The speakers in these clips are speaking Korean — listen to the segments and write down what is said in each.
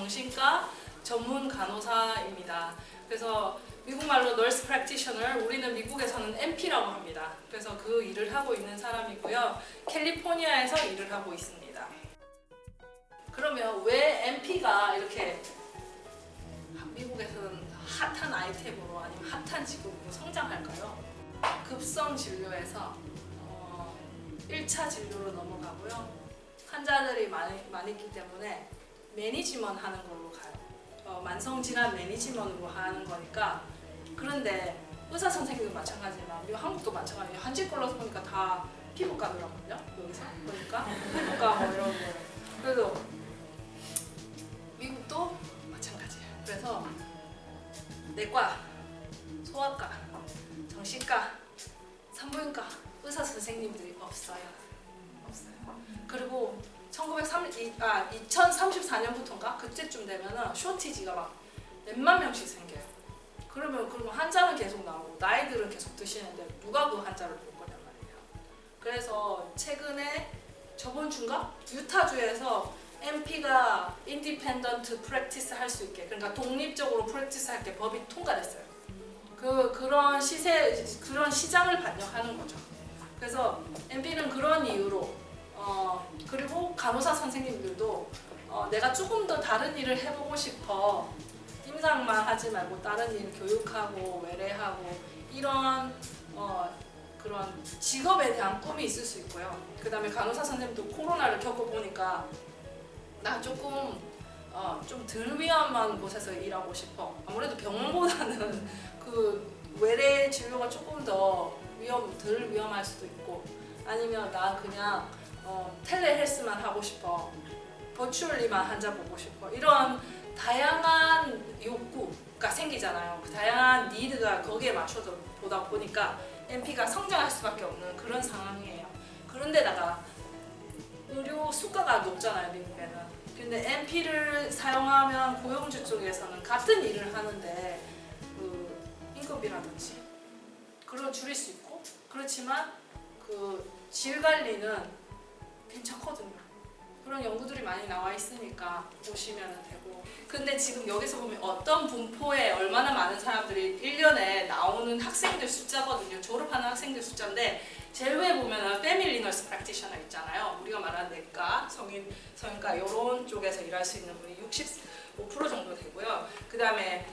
정신과 전문 간호사입니다. 그래서 미국말로 Nurse Practitioner, 우리는 미국에서는 NP라고 합니다. 그래서 그 일을 하고 있는 사람이고요. 캘리포니아에서 일을 하고 있습니다. 그러면 왜 NP가 이렇게 미국에서는 핫한 아이템으로 아니면 핫한 직업으로 성장할까요? 급성 진료에서 1차 진료로 넘어가고요. 환자들이 많이 있기 때문에 매니지먼트 하는 걸로 가요. 만성질환 매니지먼트로 하는 거니까. 그런데 의사 선생님도 마찬가지지만 한국도 마찬가지예요. 한지 걸러서 보니까 다 피부과더라고요. 여기서 보니까 피부과 뭐 이런 거. 그래서 미국도 마찬가지예요. 그래서 내과, 소아과, 정신과, 산부인과 의사 선생님들이 없어요. 그리고 2034년부터인가 그때쯤 되면은 쇼티지가 막 몇만 명씩 생겨요. 그러면 환자는 계속 나오고 나이들은 계속 드시는데 누가 그 환자를 볼 거냔 말이에요. 그래서 최근에 저번 주인가 유타주에서 NP가 인디펜던트 프랙티스 할 수 있게, 그러니까 독립적으로 프랙티스 할 게 법이 통과됐어요. 그런 시장을 반영하는 거죠. 그래서 NP는 그런 이유로 그리고 간호사 선생님들도 내가 조금 더 다른 일을 해보고 싶어. 임상만 하지 말고 다른 일 교육하고 외래하고 이런 그런 직업에 대한 꿈이 있을 수 있고요. 그 다음에 간호사 선생님도 코로나를 겪어보니까 나 조금 좀 덜 위험한 곳에서 일하고 싶어. 아무래도 병원보다는 그 외래 진료가 조금 더 덜 위험할 수도 있고, 아니면 나 그냥 텔레헬스만 하고 싶어. 버추얼리만 환자 보고 싶어. 이런 다양한 욕구가 생기잖아요. 그 다양한 니드가 거기에 맞춰서 보다 보니까 NP가 성장할 수밖에 없는 그런 상황이에요. 그런데다가 의료 수가가 높잖아요, 미국에는. 근데 NP를 사용하면 고용주 쪽에서는 같은 일을 하는데 그 임금비라든지 그걸 줄일 수 있고, 그렇지만 그 질 관리는 괜찮거든요. 그런 연구들이 많이 나와 있으니까 보시면 되고. 근데 지금 여기서 보면 어떤 분포에 얼마나 많은 사람들이 1년에 나오는 학생들 숫자거든요. 졸업하는 학생들 숫자인데 제일 위에 보면 패밀리 너스 프랙티셔너 있잖아요. 우리가 말하는 내과, 성인과 이런 쪽에서 일할 수 있는 분이 65% 정도 되고요. 그 다음에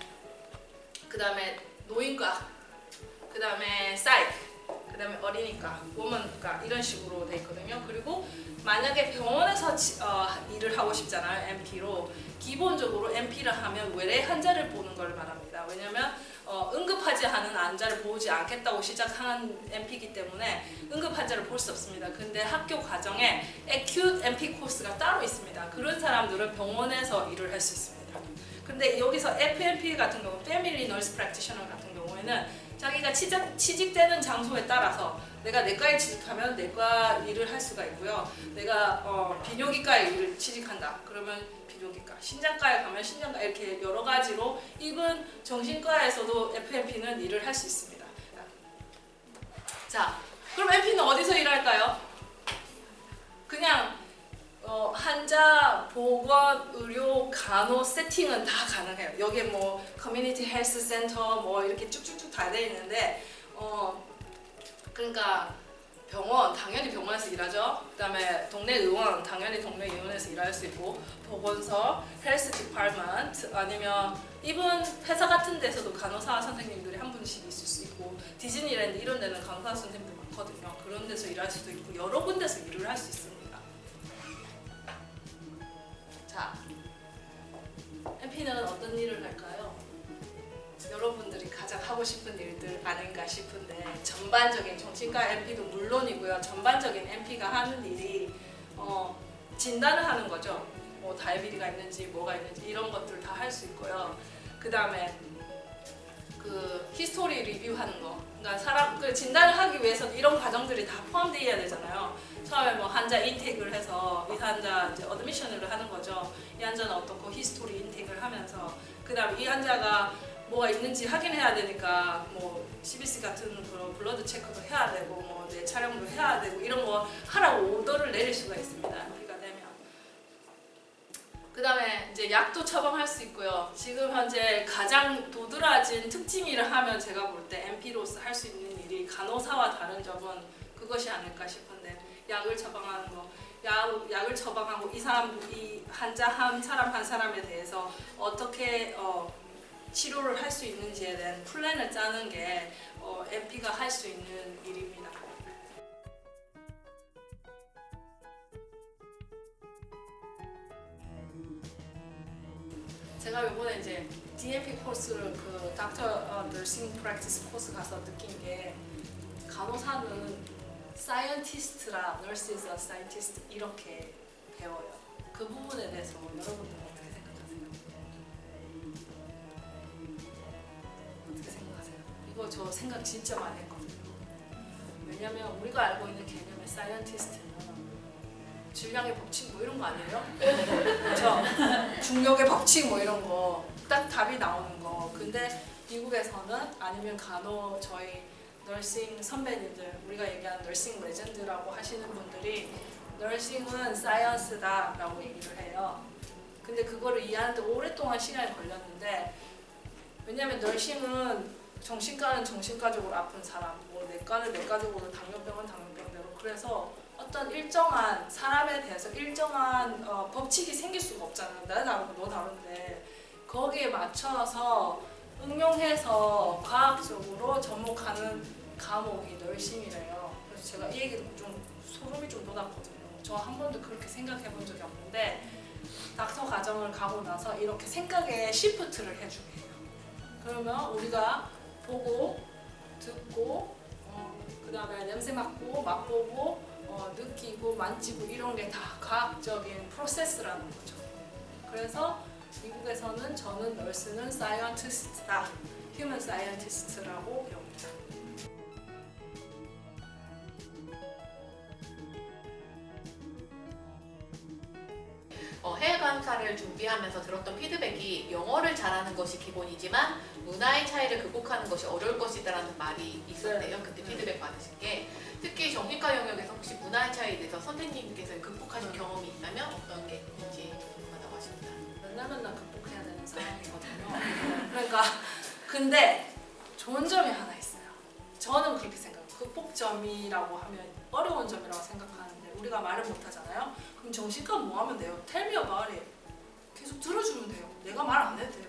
노인과, 그 다음에 사이크, 그 다음에 어린이과, woman과 이런 식으로 돼 있거든요. 그리고 만약에 병원에서 일을 하고 싶잖아요, NP로. 기본적으로 NP를 하면 외래 환자를 보는 걸 말합니다. 왜냐면 응급하지 않은 환자를 보지 않겠다고 시작한 NP이기 때문에 응급 환자를 볼 수 없습니다. 근데 학교 과정에 acute NP 코스가 따로 있습니다. 그런 사람들은 병원에서 일을 할 수 있습니다. 근데 여기서 FNP 같은 경우, Family Nurse Practitioner 같은 경우에는 자기가 취직되는 장소에 따라서 내가 내과에 취직하면 내과 일을 할 수가 있고요. 내가 비뇨기과에 일을 취직한다. 그러면 비뇨기과, 신장과에 가면 신장과, 이렇게 여러 가지로 이분 정신과에서도 FNP는 일을 할 수 있습니다. 자, 그럼 NP는 어디서 일할까요? 그냥 환자, 보건, 의료, 간호 세팅은 다 가능해요. 여기에 뭐 커뮤니티 헬스 센터 뭐 이렇게 쭉쭉쭉 다 돼 있는데 그러니까 병원, 당연히 병원에서 일하죠. 그 다음에 동네 의원, 당연히 동네 의원에서 일할 수 있고, 보건소, 헬스 디파트먼트, 아니면 이분 회사 같은 데서도 간호사 선생님들이 한 분씩 있을 수 있고, 디즈니랜드 이런 데는 간호사 선생님들 많거든요. 그런 데서 일할 수도 있고 여러 군데서 일을 할 수 있습니다. 자, NP는 어떤 일을 할까요? 여러분들이 가장 하고 싶은 일들 아닌가 싶은데, 전반적인 정신과 NP도 물론이고요. 전반적인 NP가 하는 일이 진단을 하는 거죠. 뭐 다이어비티가 있는지 뭐가 있는지 이런 것들 다 할 수 있고요. 그 다음에 그 히스토리 리뷰하는 거. 그러니까 그 진단을 하기 위해서 이런 과정들이 다 포함되어야 되잖아요. 처음에 뭐 환자 인테이크를 해서 이 환자 이제 어드미션을 하는 거죠. 이 환자는 어떻고 히스토리 인테이크를 하면서, 그 다음에 이 환자가 뭐가 있는지 확인해야 되니까 뭐 CBC 같은 그런 블러드 체크도 해야 되고 뭐 뇌 촬영도 해야 되고 이런 거 하라고 오더를 내릴 수가 있습니다. NP가 되면. 그 다음에 이제 약도 처방할 수 있고요. 지금 현재 가장 도드라진 특징이라 하면 제가 볼 때 NP로서 할 수 있는 일이 간호사와 다른 점은 그것이 아닐까 싶은데, 약을 처방하는 거, 약을 처방하고 이 환자 한 사람에 대해서 어떻게 치료를 할 수 있는지에 대한 플랜을 짜는 게 NP가 할 수 있는 일입니다. 제가 이번에 이제 DNP 코스를 그 닥터 너싱 프랙티스 코스 가서 느낀 게, 간호사는 사이언티스트라 nurses are scientist 이렇게 배워요. 그 부분에 대해서 여러분들은 어떻게 생각하세요? 어떻게 생각하세요? 이거 저 생각 진짜 많이 했거든요. 왜냐면 우리가 알고 있는 개념의 사이언티스트는 질량의 법칙 뭐 이런 거 아니에요? 그렇죠? 중력의 법칙 뭐 이런 거 딱 답이 나오는 거. 근데 미국에서는 아니면 저희 너싱 선배님들, 우리가 얘기하는 너싱 레전드라고 하시는 분들이 너싱은 사이언스다 라고 얘기를 해요. 근데 그거를 이해하는데 오랫동안 시간이 걸렸는데, 왜냐면 너싱은 정신과는 정신과적으로 아픈 사람, 뭐 내과는 내과적으로, 당뇨병은 당뇨병대로, 그래서 어떤 일정한 사람에 대해서 일정한 법칙이 생길 수가 없잖아요. 나 다르고 너 다른데 거기에 맞춰서 응용해서 과학적으로 접목하는 과목이 너싱이래요. 그래서 제가 이 얘기 듣고 좀 소름이 좀 돋았거든요. 저 한 번도 그렇게 생각해 본 적이 없는데, 닥터 과정을 가고 나서 이렇게 생각에 시프트를 해주게 해요. 그러면 우리가 보고 듣고 그 다음에 냄새 맡고 맛보고 느끼고 만지고 이런 게 다 과학적인 프로세스라는 거죠. 그래서 미국에서는 저는 널스는 사이언티스트다, 휴먼 사이언티스트라고 배웁니다. 해외 강사를 준비하면서 들었던 피드백이, 영어를 잘하는 것이 기본이지만 문화의 차이를 극복하는 것이 어려울 것이다라는 말이 있었대요. 그때 피드백 받으신 게, 특히 정신과 영역에서 혹시 문화의 차이에 대해서 선생님께서 극복하신 경험이 있다면 어떤 게 있는지 궁금하다고 하십니다. 맨날 극복해야 되는 상황이거든요. 그러니까 근데 좋은 점이 하나 있어요. 저는 그렇게 생각해요. 극복점이라고 하면 어려운 점이라고 생각하는데, 우리가 말을 못하잖아요. 그럼 정신과 뭐 하면 돼요? Tell me about it. 계속 들어주면 돼요. 내가 말 안 해도 돼요.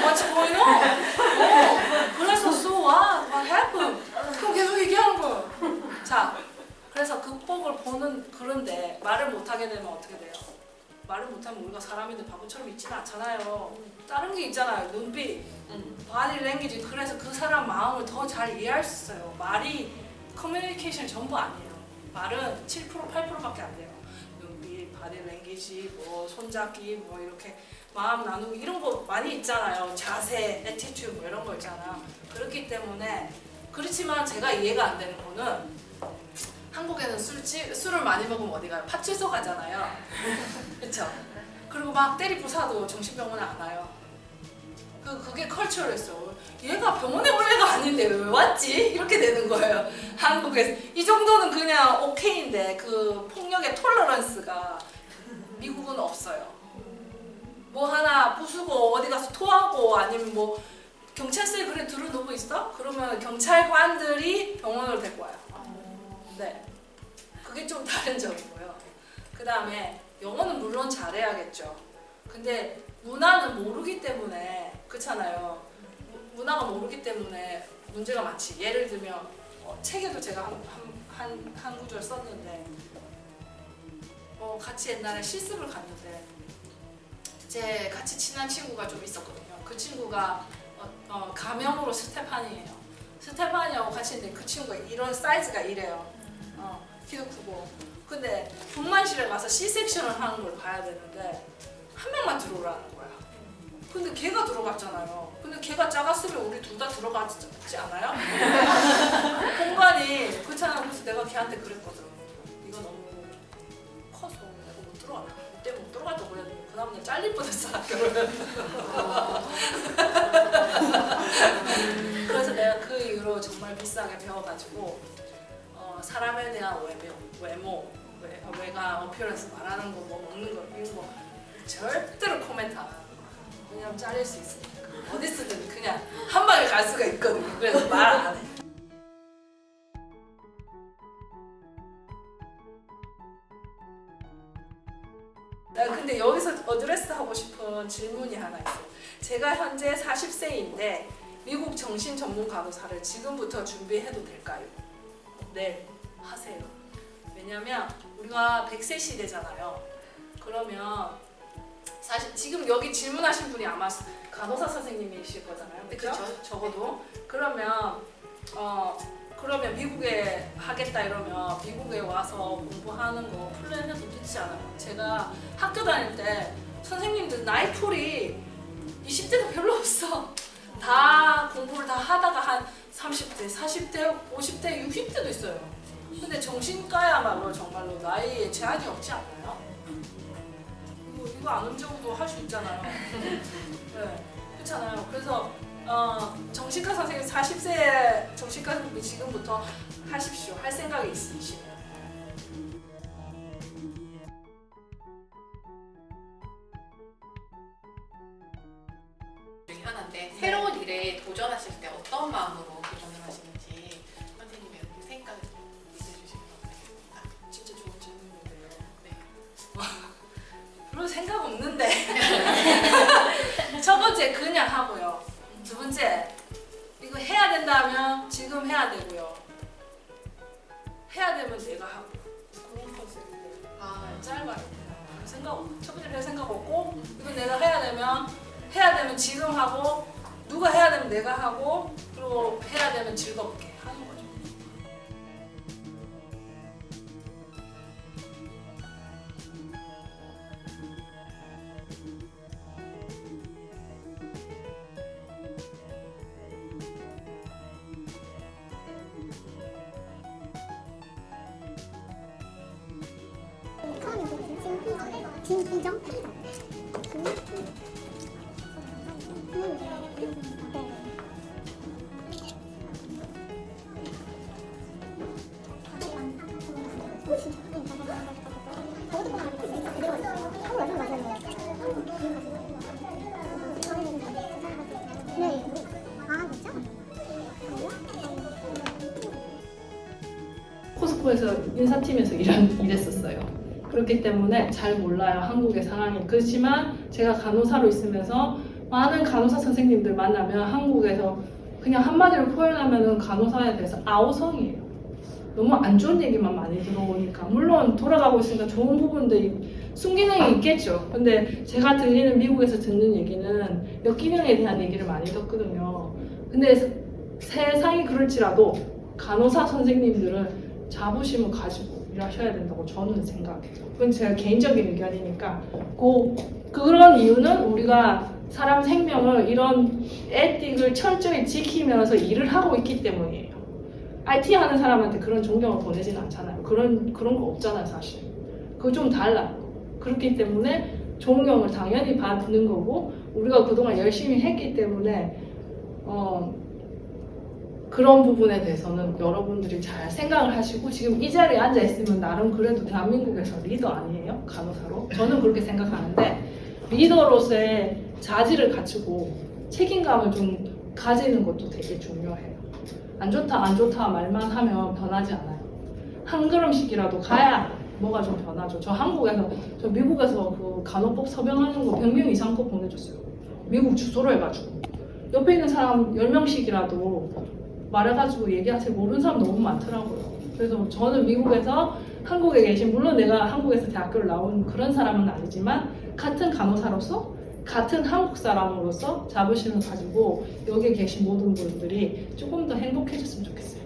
What's going on? 그래서 so what happened? 그럼 계속 얘기하는 거예요. 자, 그래서 극복을 보는, 그런데 말을 못하게 되면 어떻게 돼요? 말을 못하면 우리가 사람인데 바보처럼 있지는 않잖아요. 다른 게 있잖아요. 눈빛, 바디 랭귀지. 그래서 그 사람 마음을 더 잘 이해할 수 있어요. 말이 커뮤니케이션 전부 아니에요. 말은 7%, 8%밖에 안 돼요. 눈빛, 바디 랭귀지, 뭐 손잡기, 뭐 이렇게 마음 나누기 이런 거 많이 있잖아요. 자세, 애티튜드 뭐 이런 거 있잖아요. 그렇기 때문에, 그렇지만 제가 이해가 안 되는 거는, 한국에는 술을 많이 먹으면 어디 가요? 파출소 가잖아요. 그렇죠? 그리고 막 때리 부사도 정신병원에 안 와요. 그게 컬처였어. 얘가 병원에 올 애가 아닌데 왜 왔지? 이렇게 되는 거예요. 한국에서 이 정도는 그냥 오케이인데, 그 폭력의 톨러런스가 미국은 없어요. 뭐 하나 부수고 어디 가서 토하고, 아니면 뭐 경찰서에 그래 들어놓고 있어? 그러면 경찰관들이 병원을 데리고 와요. 네, 그게 좀 다른 점이고요. 그 다음에 영어는 물론 잘해야겠죠. 근데 문화는 모르기 때문에, 그렇잖아요. 문화가 모르기 때문에 문제가 많지. 예를 들면 책에도 제가 한 구절 썼는데, 같이 옛날에 실습을 갔는데 제 같이 친한 친구가 좀 있었거든요. 그 친구가 가명으로 스테파니예요. 스테파니하고 같이 있는데 그 친구가 이런 사이즈가 이래요. 키도 크고. 근데 분만실에 가서 C섹션을 하는 걸 봐야 되는데 한 명만 들어오라는 거야. 근데 걔가 들어갔잖아요. 근데 걔가 작았으면 우리 둘 다 들어가지 않아요? 공간이 그렇잖아. 그래서 내가 걔한테 그랬거든. 네가 너무 커서 내가 못 들어가. 그때 못 들어갔다고 그랬는데 그 다음날 잘릴 뻔했어, 학교를. 그래서 내가 그 이후로 정말 비싸게 배워가지고 사람에 대한 외모, 외관 어피어런스 말하는 거 뭐 먹는 거 이런 거 절대로 코멘트 안 하는 거야. 왜냐면 잘릴 수 있으니까. 어디 쓰든 그냥 한 방에 갈 수가 있거든요. 그래서 말 안 해. 근데 여기서 어드레스 하고 싶은 질문이 하나 있어요. 제가 현재 40세인데 미국 정신 전문 간호사를 지금부터 준비해도 될까요? 네, 하세요. 왜냐면 우리가 100세 시대잖아요. 그러면 사실 지금 여기 질문하신 분이 아마 간호사 선생님이실 거잖아요. 그렇죠? 적어도. 그러면 미국에 하겠다 이러면 미국에 와서 공부하는 거 플랜해도 늦지 않아요. 제가 학교 다닐 때 선생님들 나이풀이 20대도 별로 없어. 다 공부를 다 하다가 한 30대, 40대, 50대, 60대도 있어요. 근데 정신과야말로 정말로 나이에 제한이 없지 않나요? 이거 안 음정도 할 수 있잖아요. 네, 그렇잖아요. 그래서 정신과 선생님 40세 정신과 선생님 지금부터 하십시오. 할 생각이 있으시면. 중에 하나인데 새로운 일에 도전하실 때 어떤 마음으로 도전을 하시는지 선생님의 생각을 얘기해주시면 감사하겠습니다. 진짜 좋은 질문인데요. 네. 별로 생각 없는데. 첫 번째 그냥 하고요. 두 번째 이거 해야 된다면 지금 해야 되고요. 해야 되면 내가 하고. 그런 컨셉인데 짧아요. 첫 번째 할 생각 없고 이거 내가 해야 되면 지금 하고 누가 해야 되면 내가 하고 그리고 해야 되면 즐겁게 하는 거죠. 진희정? 네. 아, 진짜? 코스코에서 인사팀에서 일했었어요. 그렇기 때문에 잘 몰라요, 한국의 상황이. 그렇지만 제가 간호사로 있으면서 많은 간호사 선생님들 만나면 한국에서 그냥 한마디로 표현하면 간호사에 대해서 아우성이에요. 너무 안 좋은 얘기만 많이 들어오니까. 물론 돌아가고 있으니까 좋은 부분들이 순기능이 있겠죠. 근데 제가 미국에서 듣는 얘기는 역기능에 대한 얘기를 많이 듣거든요. 근데 세상이 그럴지라도 간호사 선생님들은 자부심을 가지고 일하셔야 된다고 저는 생각해요. 그건 제가 개인적인 의견이니까. 그런 이유는 우리가 사람 생명을 이런 에틱을 철저히 지키면서 일을 하고 있기 때문이에요. IT 하는 사람한테 그런 존경을 보내진 않잖아요. 그런 거 없잖아요, 사실. 그거 좀 달라요. 그렇기 때문에 존경을 당연히 받는 거고 우리가 그동안 열심히 했기 때문에 그런 부분에 대해서는 여러분들이 잘 생각을 하시고 지금 이 자리에 앉아 있으면 나름 그래도 대한민국에서 리더 아니에요? 간호사로? 저는 그렇게 생각하는데 리더로서의 자질을 갖추고 책임감을 좀 가지는 것도 되게 중요해요. 안 좋다 말만 하면 변하지 않아요. 한 걸음씩이라도 가야 뭐가 좀 변하죠. 저 미국에서 그 간호법 서명하는 거 100명 이상 거 보내줬어요. 미국 주소로 해가지고. 옆에 있는 사람 10명씩이라도 말해가지고 얘기하세요. 모르는 사람 너무 많더라고요. 그래서 저는 미국에서 한국에 계신, 물론 내가 한국에서 대학교를 나온 그런 사람은 아니지만 같은 간호사로서 같은 한국 사람으로서 자부심을 가지고 여기 계신 모든 분들이 조금 더 행복해졌으면 좋겠어요.